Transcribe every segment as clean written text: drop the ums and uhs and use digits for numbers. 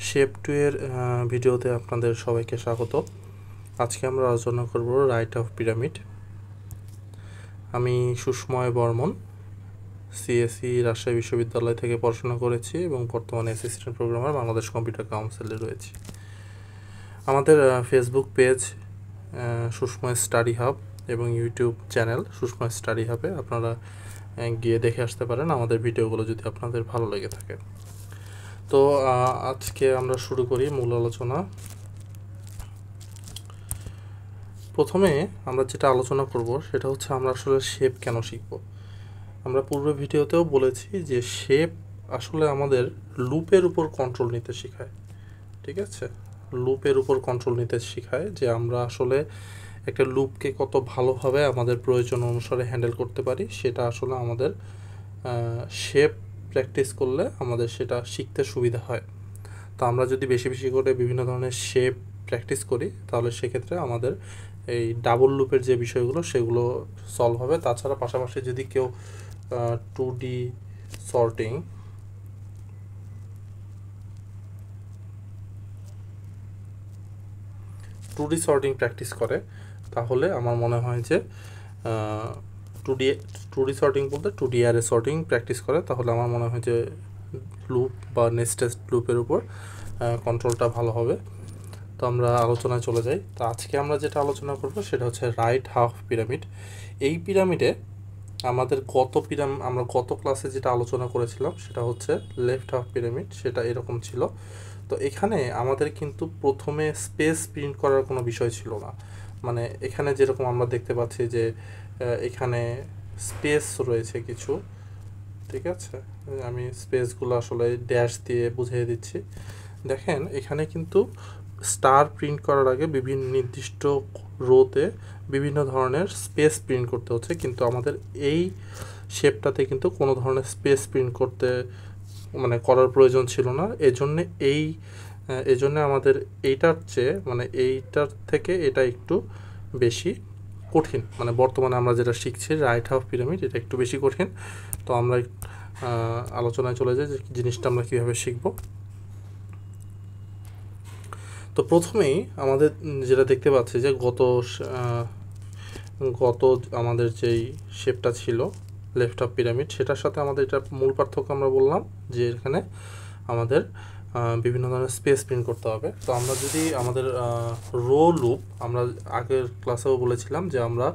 Shape 2 এর ভিডিওতে আপনাদের সবাইকে স্বাগত। আজকে আমরা আলোচনা করব রাইট অফ পিরামিড। আমি সুষময় বর্মন, সিএসই রাজশাহী বিশ্ববিদ্যালয় থেকে পড়াশোনা করেছি এবং বর্তমানে অ্যাসিস্ট্যান্ট প্রোগ্রামার বাংলাদেশ কম্পিউটার কাউন্সিলে রয়েছি। আমাদের Facebook page Sushmoy study hub এবং ইউটিউব চ্যানেল সুষময় স্টাডি হাবে আপনারা গিয়ে দেখে আসতে পারেন আমাদের ভিডিওগুলো যদি আপনাদের ভালো লেগে থাকে। তো আজকে আমরা শুরু করি মূল আলোচনা। প্রথমে আমরা যেটা আলোচনা করব সেটা হচ্ছে আমরা আসলে শেপ কেন শিখব। আমরা পূর্ব ভিডিওতেও বলেছি যে শেপ আসলে আমাদের লুপের উপর কন্ট্রোল নিতে শেখায়। ঠিক আছে, লুপের উপর কন্ট্রোল নিতে শেখায় যে আমরা আসলে একটা লুপকে কত ভালোভাবে আমাদের প্রয়োজন অনুসারে হ্যান্ডেল করতে পারি, সেটা আসলে আমাদের শেপ প্র্যাকটিস করলে আমাদের সেটা শিখতে সুবিধা হয়। তো আমরা যদি বেশি বেশি করে বিভিন্ন ধরনের শেপ প্র্যাকটিস করি তাহলে সেক্ষেত্রে আমাদের এই ডাবল লুপের যে বিষয়গুলো সেগুলো সলভ হবে। তাছাড়া পাশাপাশি যদি কেউ 2D সর্টিং প্র্যাকটিস করে তাহলে আমার মনে হয় যে 2D সর্টিং বলতে 2D অ্যারে সর্টিং প্র্যাকটিস করে তাহলে আমার মনে হয় যে লুপ বা নেস্টেড লুপের উপর কন্ট্রোলটা ভালো হবে। তো আমরা আলোচনায় চলে যাই। তো আজকে আমরা যেটা আলোচনা করব সেটা হচ্ছে রাইট হাফ পিরামিড। এই পিরামিডে আমরা গত ক্লাসে যেটা আলোচনা করেছিলাম সেটা হচ্ছে লেফট হাফ পিরামিড, সেটা এরকম ছিল। তো এখানে আমাদের কিন্তু প্রথমে স্পেস প্রিন্ট করার কোনো বিষয় ছিল না। মানে এখানে যেরকম আমরা দেখতে পাচ্ছি যে এখানে স্পেস রয়েছে কিছু, ঠিক আছে, আমি স্পেসগুলো আসলে ড্যাশ দিয়ে বুঝিয়ে দিচ্ছি। দেখেন এখানে কিন্তু স্টার প্রিন্ট করার আগে বিভিন্ন নির্দিষ্ট রোতে বিভিন্ন ধরনের স্পেস প্রিন্ট করতে হচ্ছে, কিন্তু আমাদের এই শেপটাতে কিন্তু কোনো ধরনের স্পেস প্রিন্ট করার প্রয়োজন ছিল না। এজন্য আমাদের এইটার চেয়ে এইটার থেকে এটা একটু বেশি কঠিন। বর্তমানে আমরা যেটা শিখছি রাইট হাফ পিরামিড, এটা একটু বেশি কঠিন। তো আমরা আলোচনায় চলে যাই যে জিনিসটা আমরা কীভাবে শিখব। তো প্রথমেই আমাদের যেটা দেখতে পাচ্ছি যে গত আমাদের যেই শেপটা ছিল লেফট হাফ পিরামিড, সেটার সাথে আমাদের এটা মূল পার্থক্য আমরা বললাম যে এখানে আমাদের বিভিন্ন ধরনের স্পেস প্রিন্ট করতে হবে। তো আমরা যদি আমাদের রো লুপ, আমরা আগের ক্লাসেও বলেছিলাম যে আমরা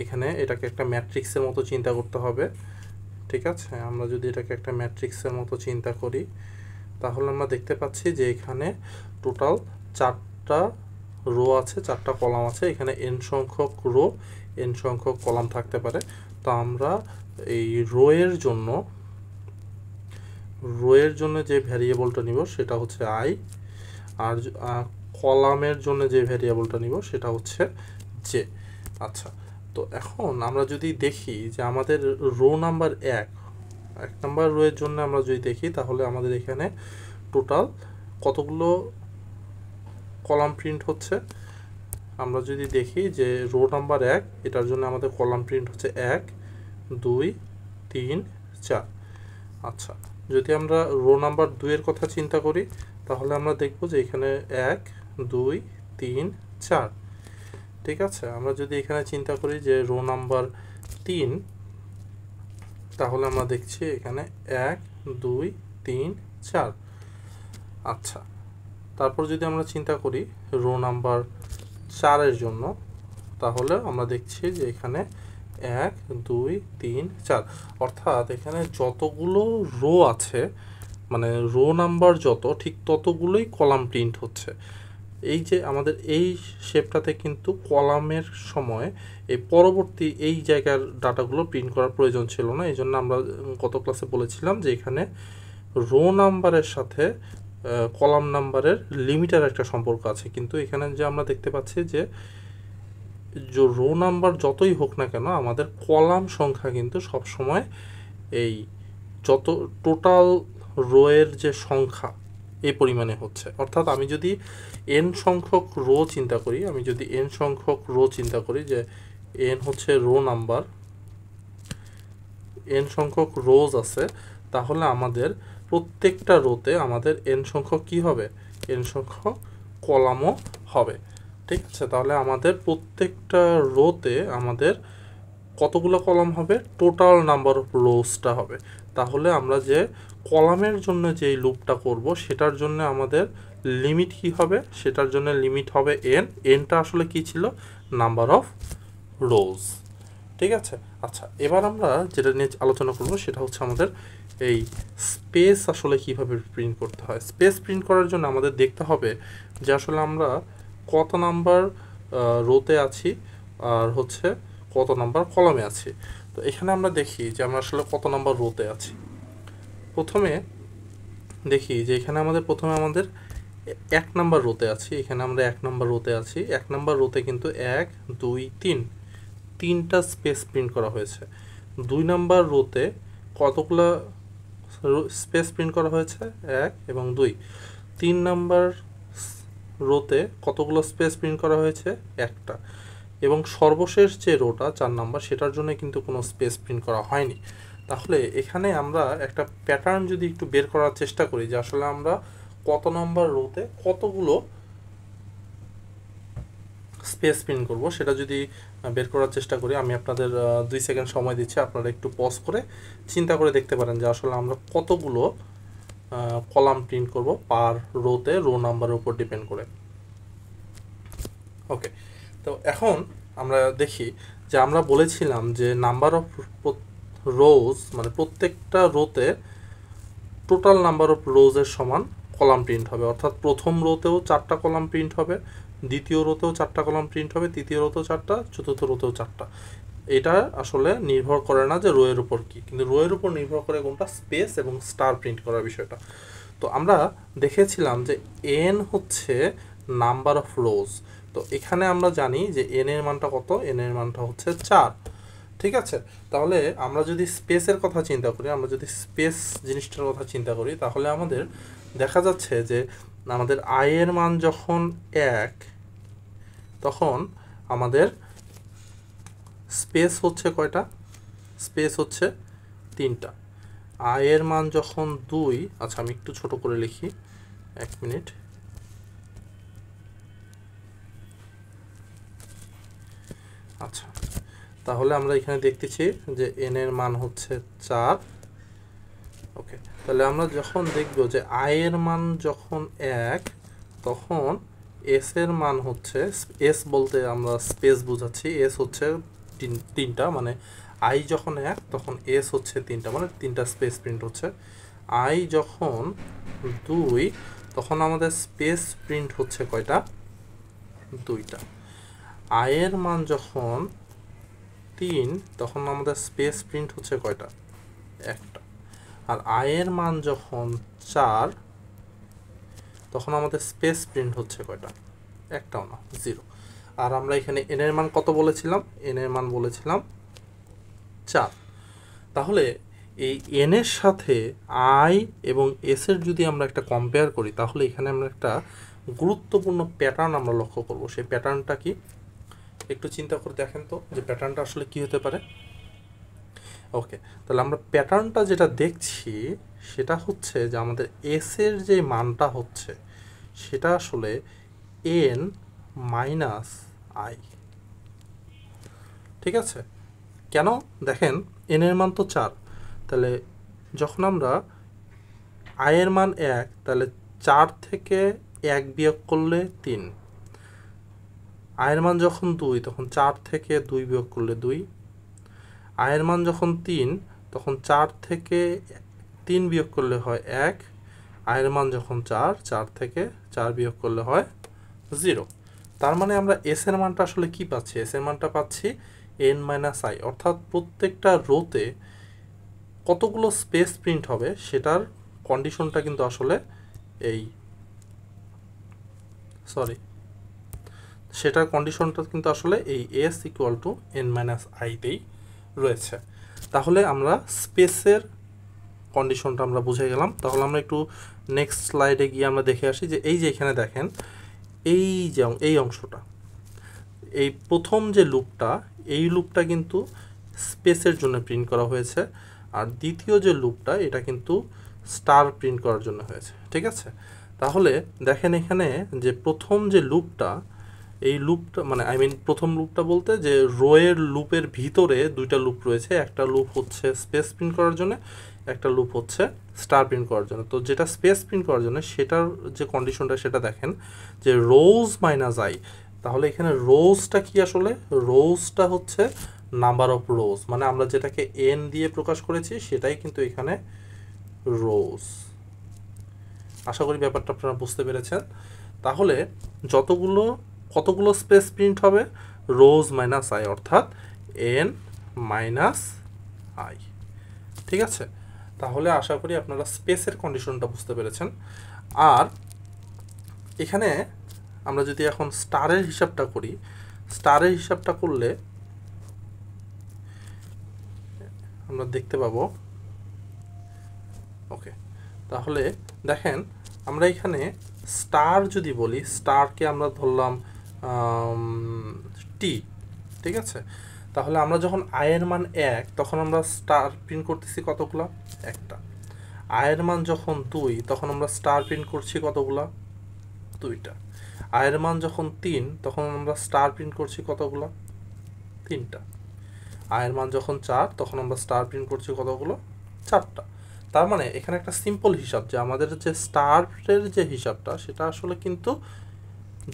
এখানে এটাকে একটা ম্যাট্রিক্সের মতো চিন্তা করতে হবে। ঠিক আছে, আমরা যদি এটাকে একটা ম্যাট্রিক্সের মতো চিন্তা করি তাহলে আমরা দেখতে পাচ্ছি যে এখানে টোটাল 4টা রো আছে, 4টা কলাম আছে। এখানে n সংখ্যক রো, n সংখ্যক কলাম থাকতে পারে। তো আমরা এই রোয়ের জন্য যে ভ্যারিয়েবলটা নিব সেটা হচ্ছে i, আর কলামের জন্য যে ভ্যারিয়েবলটা নিব সেটা হচ্ছে j। আচ্ছা, তো এখন আমরা যদি দেখি যে আমাদের রো নাম্বার 1 নাম্বার রোয়ের জন্য আমরা যদি দেখি তাহলে আমাদের এখানে টোটাল কতগুলো কলাম প্রিন্ট হচ্ছে। আমরা যদি দেখি যে রো নাম্বার 1 এটার জন্য আমাদের কলাম প্রিন্ট হচ্ছে 1 2 3 4। আচ্ছা, যদি আমরা রো নাম্বার 2 এর কথা চিন্তা করি তাহলে আমরা দেখব যে এখানে 1 2 3 4। ঠিক আছে, আমরা যদি এখানে চিন্তা করি যে রো নাম্বার 3 তাহলে আমরা দেখছি এখানে 1 2 3 4। আচ্ছা, তারপর যদি আমরা চিন্তা করি রো নাম্বার 4 এর জন্য তাহলে আমরা দেখছি যে এখানে 1 2 3 4, অর্থাৎ এখানে যতগুলো রো আছে রো নাম্বার যত, ঠিক ততগুলোই কলাম প্রিন্ট হচ্ছে। এই যে আমাদের এই শেপটাতে কিন্তু কলামের সময় এই পরবর্তী এই জায়গার ডাটাগুলো প্রিন্ট করার প্রয়োজন ছিল না। এই জন্য আমরা গত ক্লাসে বলেছিলাম যে এখানে রো নাম্বারের সাথে কলাম নাম্বারের লিমিটার একটা সম্পর্ক আছে। কিন্তু এখানে যে আমরা দেখতে পাচ্ছি যে রো নাম্বার যতই হোক না কেন আমাদের কলাম সংখ্যা কিন্তু সবসময় এই যত টোটাল রোয়ের যে সংখ্যা এই পরিমাণে হচ্ছে। অর্থাৎ আমি যদি n সংখ্যক রো চিন্তা করি যে n হচ্ছে রো নাম্বার, n সংখ্যক রোজ আছে, তাহলে আমাদের প্রত্যেকটা রোতে আমাদের n সংখ্যক কি হবে, n সংখ্যক কলামও হবে। ঠিক আছে, তাহলে আমাদের প্রত্যেকটা রোতে আমাদের কতগুলো কলাম হবে, টোটাল নাম্বার অফ রোজটা হবে। তাহলে আমরা যে কলামের জন্য যেই লুপটা করব সেটার জন্য আমাদের লিমিট কি হবে, সেটার জন্য লিমিট হবে এনটা আসলে কি ছিল, নাম্বার অফ রোজ। ঠিক আছে, আচ্ছা এবার আমরা যেটা নিয়ে আলোচনা করব সেটা হচ্ছে আমাদের এই স্পেস আসলে কিভাবে প্রিন্ট করতে হয়। স্পেস প্রিন্ট করার জন্য আমাদের দেখতে হবে যে আসলে আমরা কত নাম্বার রোতে আছি আর হচ্ছে কত নাম্বার কলামে আছি। তো এখানে আমরা দেখি যে আমরা আসলে কত নাম্বার রোতে আছি। প্রথমে দেখি যে এখানে প্রথমে আমাদের 1 নাম্বার রোতে আছি। এখানে আমরা 1 নাম্বার রোতে আছি। 1 নাম্বার রোতে কিন্তু 1 2 3 তিনটা স্পেস প্রিন্ট করা হয়েছে। 2 নাম্বার রোতে কতগুলো স্পেস প্রিন্ট করা হয়েছে, 1 এবং 2। 3 নাম্বার রোতে কতগুলো স্পেস প্রিন্ট করা হয়েছে, একটা। এবং সর্বশেষ যে রোটা 4 নাম্বার, সেটার জন্য কিন্তু কোনো স্পেস প্রিন্ট করা হয়নি। তাহলে এখানে আমরা একটা প্যাটার্ন যদি একটু বের করার চেষ্টা করি যে আসলে আমরা কত নাম্বার রোতে কতগুলো স্পেস প্রিন্ট করব, সেটা যদি বের করার চেষ্টা করি, আমি আপনাদের 2 সেকেন্ড সময় দিচ্ছি, আপনারা একটু পজ করে চিন্তা করে দেখতে পারেন যে আসলে আমরা কতগুলো কলাম প্রিন্ট করব পার রোতে, রো নাম্বারের উপর ডিপেন্ড করে। ওকে, তো এখন আমরা দেখি যে আমরা বলেছিলাম যে নাম্বার অফ রোজ মানে প্রত্যেকটা রোতে টোটাল নাম্বার অফ রোজের সমান কলাম প্রিন্ট হবে। অর্থাৎ প্রথম রোতেও 4টা কলাম প্রিন্ট হবে, দ্বিতীয় রোতেও 4টা কলাম প্রিন্ট হবে, তৃতীয় রোতেও 4টা, চতুর্থ রোতেও 4টা। এটা আসলে নির্ভর করে না যে রোয়ের উপর কি, কিন্তু রোয়ের উপর নির্ভর করে কোনটা, স্পেস এবং স্টার প্রিন্ট করার বিষয়টা। তো আমরা দেখেছিলাম যে এন হচ্ছে নাম্বার অফ রোজ। তো এখানে আমরা জানি যে এন এর মানটা কত, এন এর মানটা হচ্ছে 4। ঠিক আছে, তাহলে আমরা যদি স্পেসের কথা চিন্তা করি, আমরা যদি স্পেস জিনিসটার কথা চিন্তা করি, তাহলে আমাদের দেখা যাচ্ছে যে আমাদের আই এর মান যখন 1, তখন আমাদের স্পেস হচ্ছে কয়টা, স্পেস হচ্ছে 3টা। আই এর মান যখন 2, আচ্ছা আমি একটু ছোট করে লিখি, 1 মিনিট। আচ্ছা, তাহলে আমরা এখানে দেখতেছি যে এন এর মান হচ্ছে 4। ওকে, তাহলে আমরা যখন দেখব যে আই এর মান যখন 1, তখন এস এর মান হচ্ছে, এস বলতে আমরা স্পেস বোঝাচ্ছি, এস হচ্ছে 3টা, মানে আই যখন 1 তখন এস হচ্ছে 3টা, মানে 3টা স্পেস প্রিন্ট হচ্ছে। আই যখন 2 তখন আমাদের স্পেস প্রিন্ট হচ্ছে কয়টা, 2টা। আই এর মান যখন 3 তখন আমাদের স্পেস প্রিন্ট হচ্ছে কয়টা, একটা। আর আই এর মান যখন 4 তখন আমাদের স্পেস প্রিন্ট হচ্ছে কয়টা, একটাও না, 0। আর আমরা এখানে এন এর মান কত বলেছিলাম, এন এর মান বলেছিলাম 4। তাহলে এই এন এর সাথে আই এবং এস এর যদি আমরা একটা কম্পেয়ার করি, তাহলে এখানে আমরা একটা গুরুত্বপূর্ণ প্যাটার্ন আমরা লক্ষ্য করব। সেই প্যাটার্নটা কি, একটু চিন্তা করে দেখেন তো যে প্যাটার্নটা আসলে কি হতে পারে। ওকে, তাহলে আমরা প্যাটার্নটা যেটা দেখছি সেটা হচ্ছে যে আমাদের এস এর যে মানটা হচ্ছে সেটা আসলে এন মাইনাস আই। ঠিক আছে, কেন, দেখেন এন এর মান তো 4, তাহলে যখন আমরা আই এর মান 1, তাহলে 4 থেকে 1 বিয়োগ করলে 3। আয়ের মান যখন 2 তখন 4 থেকে 2 বিয়োগ করলে 2। আয়ের মান যখন 3 তখন 4 থেকে 3 বিয়োগ করলে হয় 1। আয়ের মান যখন 4 থেকে 4 বিয়োগ করলে হয় 0। তার মানে আমরা এস এর মানটা আসলে কি পাচ্ছি, এস এর মানটা পাচ্ছি এন মাইনাস আই। অর্থাৎ প্রত্যেকটা রোতে কতগুলো স্পেস প্রিন্ট হবে সেটার কন্ডিশনটা কিন্তু আসলে এই সেটার কন্ডিশনটা কিন্তু আসলে এই s equal to n minus আইতেই রয়েছে। তাহলে আমরা স্পেসের কন্ডিশনটা আমরা বুঝে গেলাম। তাহলে আমরা একটু নেক্সট স্লাইডে গিয়ে আমরা দেখে আসি যে এই যে এখানে দেখেন এই অংশটা, এই প্রথম যে লুপটা, এই লুপটা কিন্তু স্পেসের জন্য প্রিন্ট করা হয়েছে, আর দ্বিতীয় যে লুপটা এটা কিন্তু স্টার প্রিন্ট করার জন্য হয়েছে। ঠিক আছে, তাহলে দেখেন এখানে যে প্রথম যে লুপটা, এই লুপটা মানে প্রথম লুপটা বলতে যে রোয়ের লুপের ভিতরে দুইটা লুপ রয়েছে, একটা লুপ হচ্ছে স্পেস প্রিন্ট করার জন্য, একটা লুপ হচ্ছে স্টার প্রিন্ট করার জন্য। তো যেটা স্পেস প্রিন্ট করার জন্য সেটার যে কন্ডিশনটা সেটা দেখেন যে রোজ মাইনাস আই। তাহলে এখানে রোজটা কি আসলে? রোজটা হচ্ছে নাম্বার অফ রোজ, মানে আমরা যেটাকে এন দিয়ে প্রকাশ করেছি সেটাই কিন্তু এখানে রোজ। আশা করি ব্যাপারটা আপনারা বুঝতে পেরেছেন। তাহলে কতগুলো স্পেস প্রিন্ট হবে? রোজ মাইনাস আই, অর্থাৎ এন মাইনাস আই। ঠিক আছে, তাহলে আশা করি আপনারা স্পেসের কন্ডিশনটা বুঝতে পেরেছেন। আর এখানে আমরা যদি এখন স্টারের হিসাবটা করি, স্টারের হিসাবটা করলে আমরা দেখতে পাবো, ওকে, তাহলে দেখেন আমরা এখানে স্টার যদি বলি, স্টারকে আমরা ধরলাম টি, ঠিক আছে। তাহলে আমরা যখন আয়ের মান 1 তখন আমরা স্টার প্রিন্ট করতেছি কতগুলা? একটা। আয়ের মান যখন 2 তখন আমরা স্টার প্রিন্ট করছি কতগুলা? দুইটা। আয়ের মান যখন 3 তখন আমরা স্টার প্রিন্ট করছি কতগুলা? তিনটা। আয়ের মান যখন 4 তখন আমরা স্টার প্রিন্ট করছি কতগুলো? চারটা। তার মানে এখানে একটা সিম্পল হিসাব যে আমাদের যে স্টারের যে হিসাবটা সেটা আসলে কিন্তু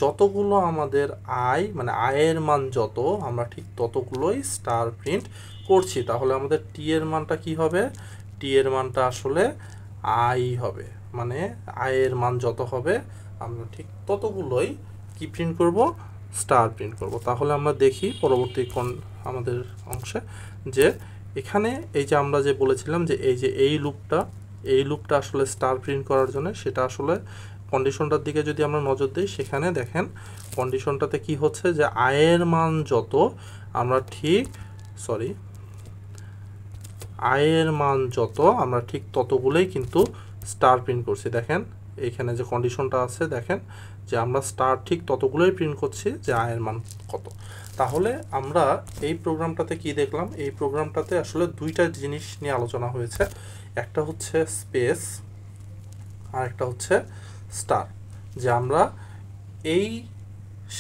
যতগুলো আমাদের আয় মানে আয়ের মান যত, আমরা ঠিক ততগুলোই স্টার প্রিন্ট করছি। তাহলে আমাদের টি এর মানটা কি হবে? টি এর মানটা আসলে আই হবে, মানে আয়ের মান যত হবে আমরা ঠিক ততগুলোই কি প্রিন্ট করব? স্টার প্রিন্ট করব। তাহলে আমরা দেখি পরবর্তী আমাদের অংশে যে এখানে এই যে আমরা যে বলেছিলাম যে এই লুপটা আসলে স্টার প্রিন্ট করার জন্য, সেটা আসলে কন্ডিশনটার দিকে যদি আমরা নজর দিই সেখানে দেখেন কন্ডিশনটাতে কি হচ্ছে যে আয়ের মান যত আমরা ঠিক আয়ের মান যত আমরা ঠিক ততগুলোই কিন্তু স্টার প্রিন্ট করছি। দেখেন এইখানে যে কন্ডিশনটা আছে, দেখেন যে আমরা স্টার ঠিক ততগুলোই প্রিন্ট করছি যে আয়ের মান কত। তাহলে আমরা এই প্রোগ্রামটাতে কি দেখলাম? এই প্রোগ্রামটাতে আসলে দুইটা জিনিস নিয়ে আলোচনা হয়েছে, একটা হচ্ছে স্পেস আর একটা হচ্ছে স্টার। যে আমরা এই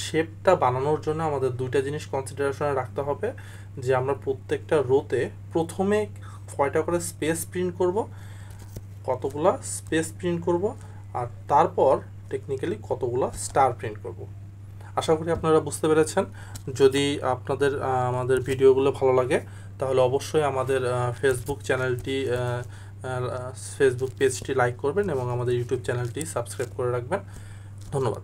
শেপটা বানানোর জন্য আমাদের দুইটা জিনিস কনসিডারেশনে রাখতে হবে, যে আমরা প্রত্যেকটা রোতে প্রথমে কয়টা করে স্পেস প্রিন্ট করব, কতগুলা স্পেস প্রিন্ট করব, আর তারপর টেকনিক্যালি কতগুলা স্টার প্রিন্ট করব। আশা করি আপনারা বুঝতে পেরেছেন। যদি আপনাদের আমাদের ভিডিওগুলো ভালো লাগে তাহলে অবশ্যই আমাদের ফেসবুক পেজটি লাইক করবেন এবং আমাদের ইউটিউব চ্যানেলটি সাবস্ক্রাইব করে রাখবেন। ধন্যবাদ।